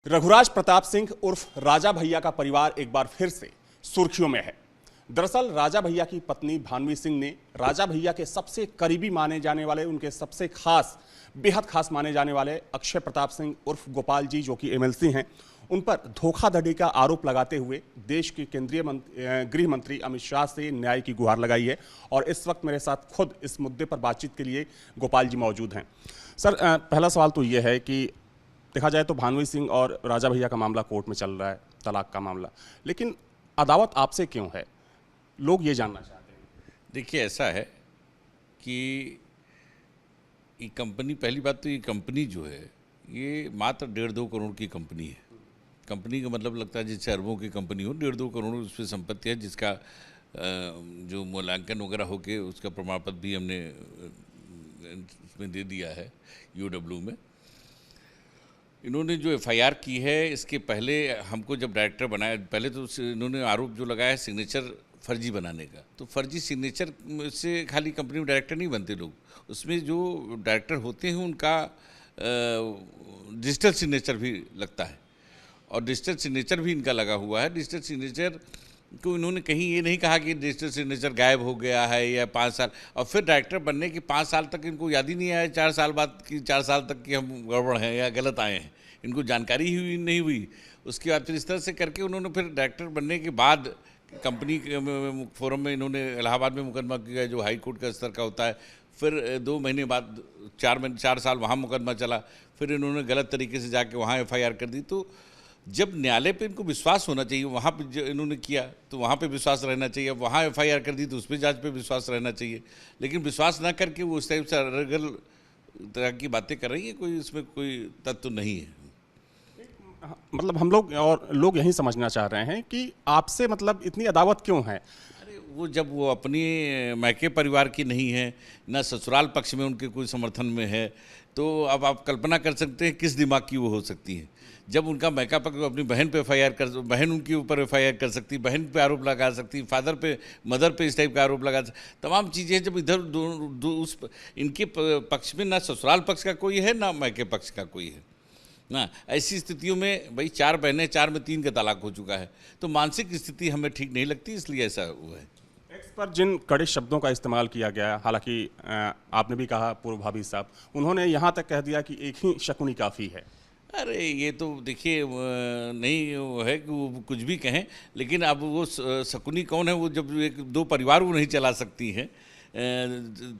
रघुराज प्रताप सिंह उर्फ राजा भैया का परिवार एक बार फिर से सुर्खियों में है। दरअसल राजा भैया की पत्नी भानवी सिंह ने राजा भैया के सबसे करीबी माने जाने वाले, उनके सबसे खास, बेहद खास माने जाने वाले अक्षय प्रताप सिंह उर्फ गोपाल जी, जो कि एमएलसी हैं, उन पर धोखाधड़ी का आरोप लगाते हुए देश के केंद्रीय गृह मंत्री अमित शाह से न्याय की गुहार लगाई है। और इस वक्त मेरे साथ खुद इस मुद्दे पर बातचीत के लिए गोपाल जी मौजूद हैं। सर, पहला सवाल तो ये है कि देखा जाए तो भानवी सिंह और राजा भैया का मामला कोर्ट में चल रहा है, तलाक का मामला, लेकिन अदावत आपसे क्यों है? लोग ये जानना चाहते हैं। देखिए, ऐसा है कि ये कंपनी, पहली बात तो ये कंपनी जो है ये मात्र 1.5-2 करोड़ की कंपनी है। कंपनी का मतलब लगता है जैसे अरबों की कंपनी हो। 1.5-2 करोड़ उस पर संपत्ति है, जिसका जो मूल्यांकन वगैरह होके उसका प्रमाण पत्र भी हमने उसमें दे दिया है UW में। इन्होंने जो FIR की है, इसके पहले हमको जब डायरेक्टर बनाया, पहले तो इन्होंने आरोप जो लगाया है सिग्नेचर फर्जी बनाने का। तो फर्जी सिग्नेचर से खाली कंपनी में डायरेक्टर नहीं बनते लोग, उसमें जो डायरेक्टर होते हैं उनका डिजिटल सिग्नेचर भी लगता है, और डिजिटल सिग्नेचर भी इनका लगा हुआ है। डिजिटल सिग्नेचर को इन्होंने कहीं ये नहीं कहा कि डिजिटल सिग्नेचर गायब हो गया है या 5 साल, और फिर डायरेक्टर बनने के 5 साल तक इनको याद ही नहीं आया, 4 साल बाद कि 4 साल तक कि हम गड़बड़ हैं या गलत आए हैं, इनको जानकारी ही नहीं हुई। उसके बाद फिर इस तरह से करके उन्होंने फिर डायरेक्टर बनने के बाद कंपनी के फोरम में इन्होंने इलाहाबाद में मुकदमा किया, जो हाई कोर्ट का स्तर का होता है। फिर 2 महीने बाद 4 साल वहाँ मुकदमा चला, फिर इन्होंने गलत तरीके से जाके वहाँ FIR कर दी। तो जब न्यायालय पे इनको विश्वास होना चाहिए, वहाँ पे जो इन्होंने किया तो वहाँ पे विश्वास रहना चाहिए। अब वहाँ FIR कर दी तो उस पर जाँच पे विश्वास रहना चाहिए, लेकिन विश्वास ना करके वो उस टाइप से अलग तरह की बातें कर रही है, कोई इसमें कोई तत्व नहीं है। मतलब हम लोग और लोग यही समझना चाह रहे हैं कि आपसे मतलब इतनी अदावत क्यों है? अरे वो जब वो अपनी मैके परिवार की नहीं है, ना ससुराल पक्ष में उनके कोई समर्थन में है, तो अब आप कल्पना कर सकते हैं किस दिमाग की वो हो सकती है। जब उनका मैका पक्ष अपनी बहन पे FIR कर, बहन उनके ऊपर FIR कर सकती, बहन पे आरोप लगा सकती, फादर पे, मदर पे इस टाइप का आरोप लगा सकती, तमाम चीज़ें। जब इधर उस इनके पक्ष में ना ससुराल पक्ष का कोई है ना मैके पक्ष का कोई है ना, ऐसी स्थितियों में भाई 4 बहनें, 4 में 3 का तलाक हो चुका है, तो मानसिक स्थिति हमें ठीक नहीं लगती, इसलिए ऐसा हुआ है। एक्स पर जिन कड़े शब्दों का इस्तेमाल किया गया, हालांकि आपने भी कहा, पूर्व भाभी साहब, उन्होंने यहाँ तक कह दिया कि एक ही शकुनी काफ़ी है। अरे ये तो देखिए, नहीं वो है कि वो कुछ भी कहें, लेकिन अब वो शकुनी कौन है? वो जब 1-2 परिवार वो नहीं चला सकती हैं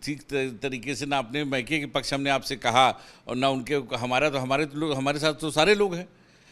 ठीक तरीके से, ना अपने मैके के पक्ष हमने आपसे कहा और ना उनके, हमारे लोग, हमारे साथ तो सारे लोग हैं।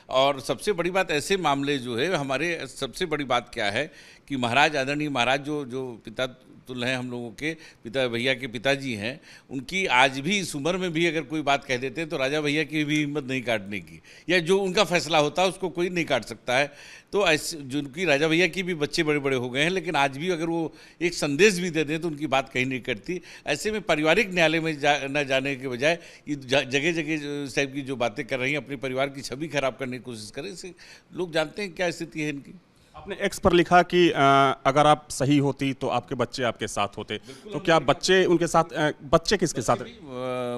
और सबसे बड़ी बात, ऐसे मामले जो है हमारे, सबसे बड़ी बात क्या है कि महाराज, आदरणीय महाराज जो पिता तुल्य हैं हम लोगों के, पिता भैया के पिताजी हैं, उनकी आज भी इस उम्र में भी अगर कोई बात कह देते हैं तो राजा भैया की भी हिम्मत नहीं काटने की, या जो उनका फैसला होता है उसको कोई नहीं काट सकता है। तो ऐसे जिनकी, राजा भैया की भी बच्चे बड़े बड़े हो गए हैं, लेकिन आज भी अगर वो एक संदेश भी दे दें तो उनकी बात कहीं नहीं कटती। ऐसे में पारिवारिक न्यायालय में न जाने के बजाय ये जगह जगह इस टाइप की जो बातें कर रही हैं, अपने परिवार की छवि खराब करने की कोशिश करें, इससे लोग जानते हैं क्या स्थिति है इनकी। आपने एक्स पर लिखा कि अगर आप सही होती तो आपके बच्चे आपके साथ होते, तो क्या बच्चे उनके साथ, बच्चे किसके साथ?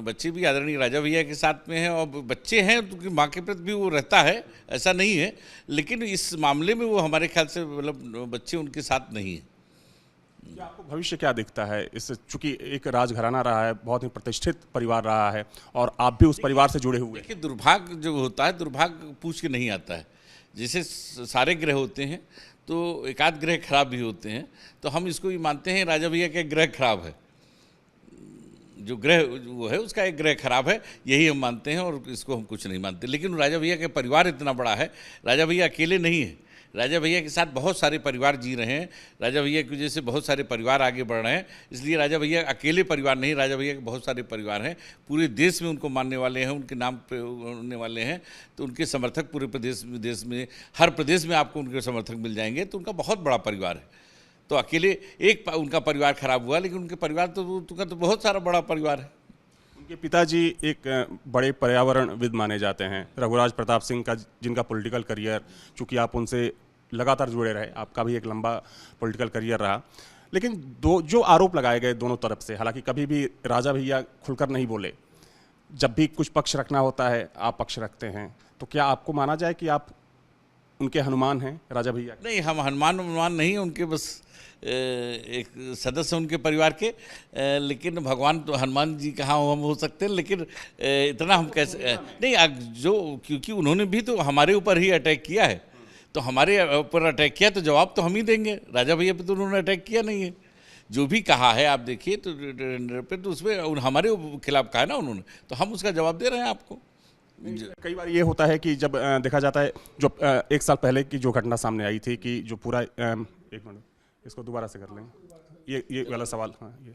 बच्चे भी आदरणीय राजा भैया के साथ में हैं, और बच्चे हैं तो माँ के प्रति भी वो रहता है, ऐसा नहीं है, लेकिन इस मामले में वो हमारे ख्याल से मतलब बच्चे उनके साथ नहीं है। क्या आपको भविष्य क्या दिखता है इस, चूंकि एक राजघराना रहा है, बहुत ही प्रतिष्ठित परिवार रहा है, और आप भी उस परिवार से जुड़े हुए? देखिए, दुर्भाग्य जो होता है, दुर्भाग्य पूछ के नहीं आता है। जैसे सारे ग्रह होते हैं तो एकाध ग्रह खराब भी होते हैं, तो हम इसको ही मानते हैं राजा भैया का ग्रह खराब है, जो ग्रह वो है उसका एक ग्रह खराब है, यही हम मानते हैं, और इसको हम कुछ नहीं मानते। लेकिन राजा भैया का परिवार इतना बड़ा है, राजा भैया अकेले नहीं है, राजा भैया के साथ बहुत सारे परिवार जी रहे हैं, राजा भैया की वजह से बहुत सारे परिवार आगे बढ़ रहे हैं। इसलिए राजा भैया अकेले परिवार नहीं, राजा भैया के बहुत सारे परिवार हैं, पूरे देश में उनको मानने वाले हैं, उनके नाम पे होने वाले हैं, तो उनके समर्थक पूरे देश में, हर प्रदेश में आपको उनके समर्थक मिल जाएंगे, तो उनका बहुत बड़ा परिवार है। तो अकेले एक उनका परिवार खराब हुआ, लेकिन उनके परिवार तो उनका तो बहुत सारा बड़ा परिवार है। उनके पिताजी एक बड़े पर्यावरणविद माने जाते हैं, रघुराज प्रताप सिंह का, जिनका पॉलिटिकल करियर, चूंकि आप उनसे लगातार जुड़े रहे, आपका भी एक लंबा पॉलिटिकल करियर रहा, लेकिन जो आरोप लगाए गए दोनों तरफ से, हालांकि कभी भी राजा भैया खुलकर नहीं बोले, जब भी कुछ पक्ष रखना होता है आप पक्ष रखते हैं, तो क्या आपको माना जाए कि आप उनके हनुमान हैं राजा भैया के? नहीं, हम हनुमान नहीं है उनके, बस एक सदस्य उनके परिवार के। लेकिन भगवान तो हनुमान जी कहाँ हम हो सकते हैं, लेकिन इतना हम कैसे नहीं जो, क्योंकि उन्होंने भी तो हमारे ऊपर ही अटैक किया है, तो हमारे ऊपर अटैक किया तो जवाब तो हम ही देंगे। राजा भैया पे तो उन्होंने अटैक किया नहीं है। जो भी कहा है आप देखिए तो उसमें हमारे खिलाफ कहा है ना उन्होंने, तो हम उसका जवाब दे रहे हैं आपको। कई बार ये होता है कि जब देखा जाता है, जो 1 साल पहले की जो घटना सामने आई थी कि जो पूरा 1 मिनट इसको दोबारा से कर लेंगे, ये वाला सवाल। हाँ, ये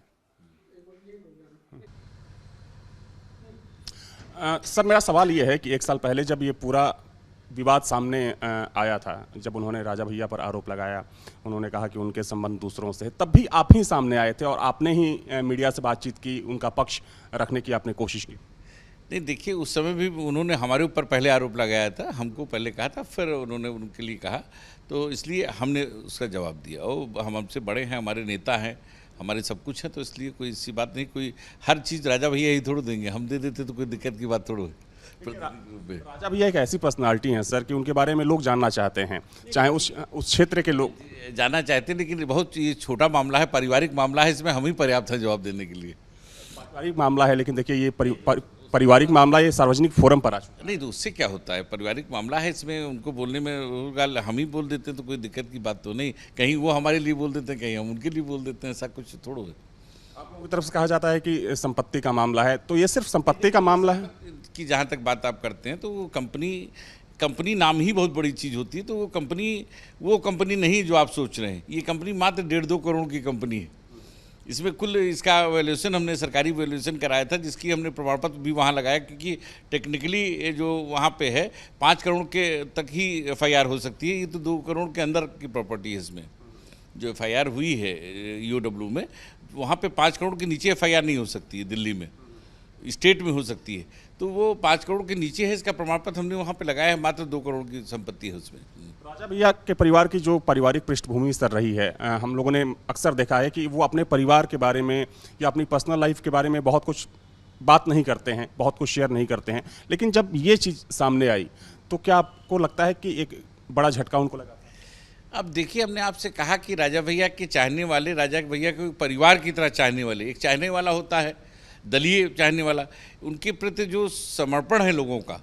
सर मेरा सवाल ये है कि 1 साल पहले जब ये पूरा विवाद सामने आया था, जब उन्होंने राजा भैया पर आरोप लगाया, उन्होंने कहा कि उनके संबंध दूसरों से, तब भी आप ही सामने आए थे और आपने ही मीडिया से बातचीत की, उनका पक्ष रखने की आपने कोशिश की। नहीं, देखिए उस समय भी उन्होंने हमारे ऊपर पहले आरोप लगाया था, हमको पहले कहा था, फिर उन्होंने उनके लिए कहा, तो इसलिए हमने उसका जवाब दिया। और हम हमसे बड़े हैं, हमारे नेता हैं, हमारे सब कुछ है, तो इसलिए कोई ऐसी बात नहीं, कोई हर चीज़ राजा भैया ही थोड़ देंगे, हम दे देते तो कोई दिक्कत की बात थोड़ो है। राजा भैया एक ऐसी पर्सनालिटी हैं सर कि उनके बारे में लोग जानना चाहते हैं, चाहे उस क्षेत्र के लोग जानना चाहते हैं, लेकिन बहुत ये छोटा मामला है, पारिवारिक मामला है, इसमें हम ही पर्याप्त है जवाब देने के लिए। पारिवारिक मामला है, लेकिन देखिए ये पारिवारिक मामला ये सार्वजनिक फोरम पर आ चुका नहीं, तो उससे क्या होता है, पारिवारिक मामला है, इसमें उनको बोलने में गाल हम ही बोल देते हैं, तो कोई दिक्कत की बात तो नहीं। कहीं वो हमारे लिए बोल देते हैं, कहीं हम उनके लिए बोल देते हैं, ऐसा कुछ थोड़ा है। आप लोगों की तरफ से कहा जाता है कि संपत्ति का मामला है, तो ये सिर्फ संपत्ति का मामला है कि जहाँ तक बात आप करते हैं, तो वो कंपनी नाम ही बहुत बड़ी चीज़ होती है, तो वो कंपनी नहीं जो आप सोच रहे हैं। ये कंपनी मात्र 1.5-2 करोड़ की कंपनी है। इसमें कुल इसका वैल्यूएशन हमने सरकारी वैल्यूएशन कराया था, जिसकी हमने प्रमाण पत्र भी वहाँ लगाया, क्योंकि टेक्निकली जो वहाँ पे है 5 करोड़ के तक ही FIR हो सकती है। ये तो 2 करोड़ के अंदर की प्रॉपर्टी है। इसमें जो FIR हुई है EOW में, वहाँ पे 5 करोड़ के नीचे FIR नहीं हो सकती है। दिल्ली में स्टेट में हो सकती है, तो वो 5 करोड़ के नीचे है। इसका प्रमाण पत्र हमने वहाँ पे लगाया है, मात्र 2 करोड़ की संपत्ति है उसमें। राजा भैया के परिवार की जो पारिवारिक पृष्ठभूमि सर रही है, हम लोगों ने अक्सर देखा है कि वो अपने परिवार के बारे में या अपनी पर्सनल लाइफ के बारे में बहुत कुछ बात नहीं करते हैं, बहुत कुछ शेयर नहीं करते हैं। लेकिन जब ये चीज़ सामने आई तो क्या आपको लगता है कि एक बड़ा झटका उनको लगा? अब देखिए, हमने आपसे कहा कि राजा भैया के चाहने वाले, राजा भैया के परिवार की तरह चाहने वाले, एक चाहने वाला होता है दलीय चाहने वाला, उनके प्रति जो समर्पण है लोगों का,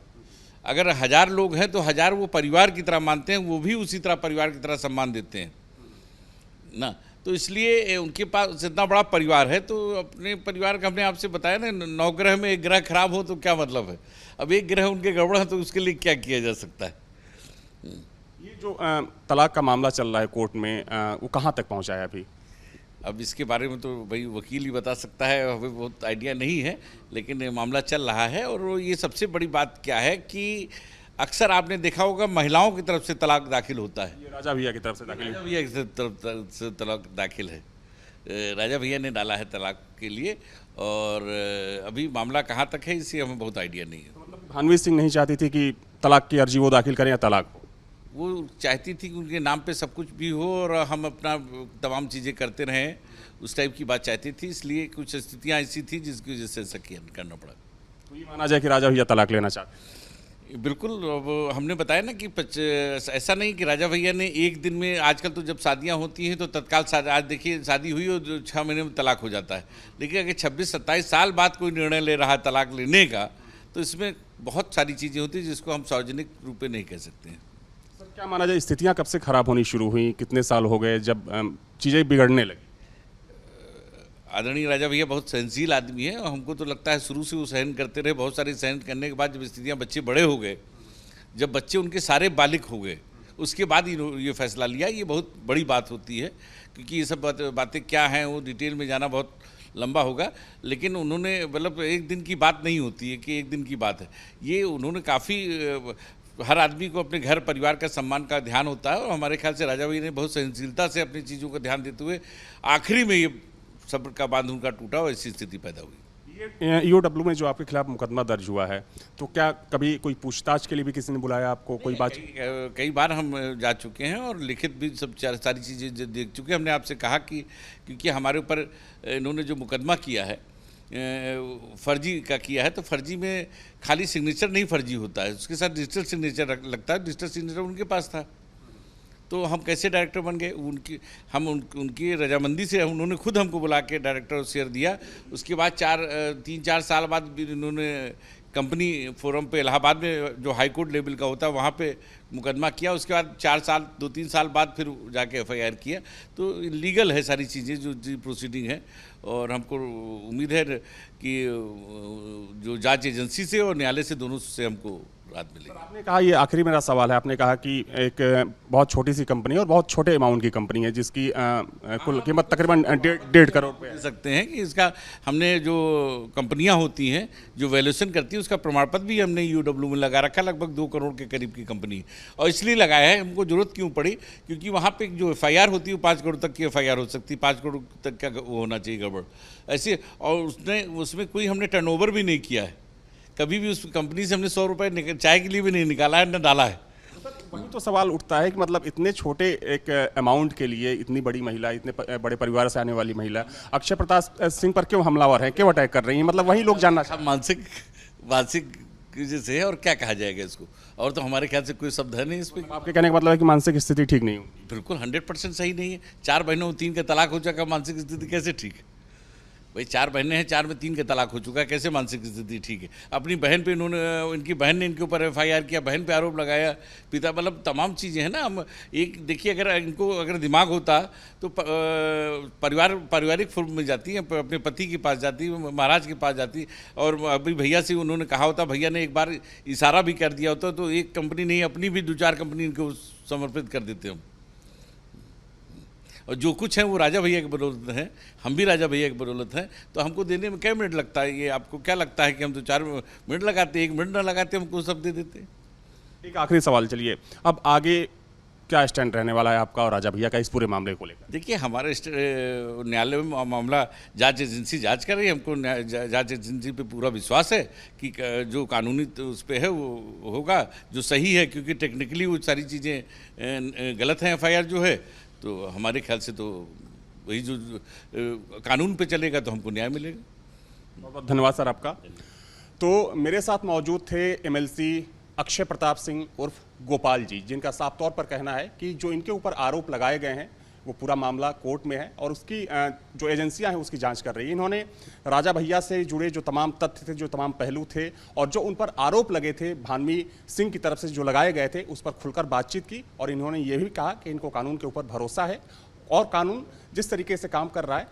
अगर 1000 लोग हैं तो 1000 वो परिवार की तरह मानते हैं, वो भी उसी तरह परिवार की तरह सम्मान देते हैं ना। तो इसलिए उनके पास इतना बड़ा परिवार है, तो अपने परिवार का हमने आपसे बताया ना, 9 ग्रह में 1 ग्रह खराब हो तो क्या मतलब है। अब 1 ग्रह उनके गड़बड़ है, तो उसके लिए क्या किया जा सकता है। ये जो तलाक का मामला चल रहा है कोर्ट में, वो कहाँ तक पहुँचा है अभी? अब इसके बारे में तो भाई वकील ही बता सकता है, हमें बहुत आइडिया नहीं है, लेकिन मामला चल रहा है। और ये सबसे बड़ी बात क्या है कि अक्सर आपने देखा होगा महिलाओं की तरफ से तलाक दाखिल होता है। ये राजा भैया की तरफ से दाखिल, राजा भैया की तरफ से तलाक दाखिल है। राजा भैया ने डाला है तलाक के लिए, और अभी मामला कहाँ तक है इससे हमें बहुत आइडिया नहीं है। मतलब भानवी सिंह नहीं चाहती थी कि तलाक की अर्जी वो दाखिल करें या तलाक हो? वो चाहती थी कि उनके नाम पे सब कुछ भी हो और हम अपना तमाम चीज़ें करते रहें, उस टाइप की बात चाहती थी। इसलिए कुछ स्थितियाँ ऐसी थी जिसकी वजह से ऐसा करना पड़ा। तो ये माना जाए कि राजा भैया तलाक लेना चाहते हैं? बिल्कुल। अब हमने बताया ना कि ऐसा नहीं कि राजा भैया ने एक दिन में, आजकल तो जब शादियां होती हैं तो तत्काल आज देखिए शादी हुई और 6 महीने में तलाक हो जाता है। लेकिन अगर 26-27 साल बाद कोई निर्णय ले रहा है तलाक लेने का, तो इसमें बहुत सारी चीज़ें होती हैं जिसको हम सार्वजनिक रूप में नहीं कह सकते हैं। सर क्या माना जाए, स्थितियाँ कब से खराब होनी शुरू हुई, कितने साल हो गए जब चीज़ें बिगड़ने लगी? आदरणीय राजा भैया बहुत सहनशील आदमी है, और हमको तो लगता है शुरू से वो सहन करते रहे। बहुत सारी सहन करने के बाद जब स्थितियाँ, बच्चे बड़े हो गए, जब बच्चे उनके सारे बालिग हो गए, उसके बाद ये फैसला लिया। ये बहुत बड़ी बात होती है, क्योंकि ये सब बातें क्या हैं वो डिटेल में जाना बहुत लंबा होगा। लेकिन उन्होंने, मतलब एक दिन की बात नहीं होती है कि एक दिन की बात है ये, उन्होंने काफ़ी, हर आदमी को अपने घर परिवार का सम्मान का ध्यान होता है, और हमारे ख्याल से राजा भैया ने बहुत सहनशीलता से अपनी चीज़ों का ध्यान देते हुए आखिरी में ये सब्र का बांध उनका टूटा और ऐसी स्थिति पैदा हुई। ये EOW में जो आपके खिलाफ मुकदमा दर्ज हुआ है, तो क्या कभी कोई पूछताछ के लिए भी किसी ने बुलाया आपको, कोई बात? कई बार हम जा चुके हैं और लिखित भी सब सारी चीज़ें देख चुके हैं। हमने आपसे कहा कि क्योंकि हमारे ऊपर इन्होंने जो मुकदमा किया है फर्जी का किया है, तो फर्जी में खाली सिग्नेचर नहीं फर्जी होता है, उसके साथ डिजिटल सिग्नेचर लगता है। डिजिटल सिग्नेचर उनके पास था, तो हम कैसे डायरेक्टर बन गए? उनकी रजामंदी से उन्होंने खुद हमको बुला के डायरेक्टर शेयर दिया। उसके बाद 3-4 साल बाद इन्होंने कंपनी फोरम पे इलाहाबाद में जो हाई कोर्ट लेवल का होता है वहाँ पे मुकदमा किया। उसके बाद 2-3 साल बाद फिर जाके FIR किया। तो लीगल है सारी चीज़ें जो प्रोसीडिंग है, और हमको उम्मीद है कि जो जांच एजेंसी से और न्यायालय से, दोनों से हमको राहत मिलेगी। आपने कहा, ये आखिरी मेरा सवाल है, आपने कहा कि एक बहुत छोटी सी कंपनी है और बहुत छोटे अमाउंट की कंपनी है जिसकी कुल कीमत तकरीबन 1.5 करोड़ रुपये कह सकते हैं कि इसका हमने जो कंपनियां होती हैं जो वैल्यूएशन करती है उसका प्रमाण पत्र भी हमने UW में लगा रखा, लगभग 2 करोड़ के करीब की कंपनी है। और इसलिए लगाया है, हमको जरूरत क्यों पड़ी, क्योंकि वहाँ पे जो FIR होती है वो 5 करोड़ तक की FIR हो सकती है, 5 करोड़ तक का वो होना चाहिए गड़बड़ ऐसे। और उसमें कोई हमने टर्नओवर भी नहीं किया है, कभी भी उस कंपनी से हमने 100 रुपये चाय के लिए भी नहीं निकाला है, न डाला है। वही तो सवाल उठता है कि मतलब इतने छोटे एक अमाउंट के लिए इतनी बड़ी महिला, इतने बड़े परिवार से आने वाली महिला अक्षय प्रताप सिंह पर क्यों हमलावर है, क्यों अटैक कर रही है? मतलब वही लोग जानना चाहते हैं। मानसिक जैसे है, और क्या कहा जाएगा इसको, और तो हमारे ख्याल से कोई शब्द है नहीं इस पर। आपके कहने का मतलब है कि मानसिक स्थिति ठीक नहीं होगी? बिल्कुल 100% सही नहीं है। 4 बहनों 3 का तलाक हो जाएगा, मानसिक स्थिति कैसे ठीक है भाई? 4 बहनें हैं, 4 में 3 का तलाक हो चुका है, कैसे मानसिक स्थिति ठीक है? अपनी बहन पे इनकी बहन ने इनके ऊपर FIR किया, बहन पे आरोप लगाया, पिता, मतलब तमाम चीज़ें हैं ना। हम एक देखिए, अगर दिमाग होता तो पारिवारिक फॉर्म में जाती है, अपने पति के पास जाती, महाराज के पास जाती। और अभी भैया से उन्होंने कहा होता, भैया ने एक बार इशारा भी कर दिया होता, तो एक कंपनी नहीं, अपनी भी 2-4 कंपनी इनको समर्पित कर देते हम। और जो कुछ है वो राजा भैया की बदौलत है, हम भी राजा भैया की बदौलत हैं। तो हमको देने में क्या मिनट लगता है? ये आपको क्या लगता है कि हम तो 4 मिनट लगाते, 1 मिनट ना लगाते, हमको सब दे देते? एक आखिरी सवाल, चलिए अब आगे क्या स्टैंड रहने वाला है आपका और राजा भैया का इस पूरे मामले को लेकर? देखिए, हमारे न्यायालय में मामला जांच एजेंसी जांच कर रही है। हमको जांच एजेंसी पे पूरा विश्वास है कि जो कानूनी उस पर है वो होगा जो सही है, क्योंकि टेक्निकली वो सारी चीज़ें गलत हैं FIR जो है। तो हमारे ख्याल से तो वही जो कानून पे चलेगा तो हमको न्याय मिलेगा। बहुत बहुत धन्यवाद सर आपका। तो मेरे साथ मौजूद थे MLC अक्षय प्रताप सिंह उर्फ गोपाल जी, जिनका साफ तौर पर कहना है कि जो इनके ऊपर आरोप लगाए गए हैं वो पूरा मामला कोर्ट में है और उसकी जो एजेंसियां हैं उसकी जांच कर रही है। इन्होंने राजा भैया से जुड़े जो तमाम तथ्य थे, जो तमाम पहलू थे और जो उन पर आरोप लगे थे भानवी सिंह की तरफ से जो लगाए गए थे, उस पर खुलकर बातचीत की। और इन्होंने ये भी कहा कि इनको कानून के ऊपर भरोसा है और कानून जिस तरीके से काम कर रहा है,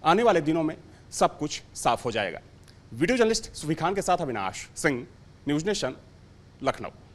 आने वाले दिनों में सब कुछ साफ हो जाएगा। वीडियो जर्नलिस्ट सुफी खान के साथ अविनाश सिंह, न्यूज़ नेशन, लखनऊ।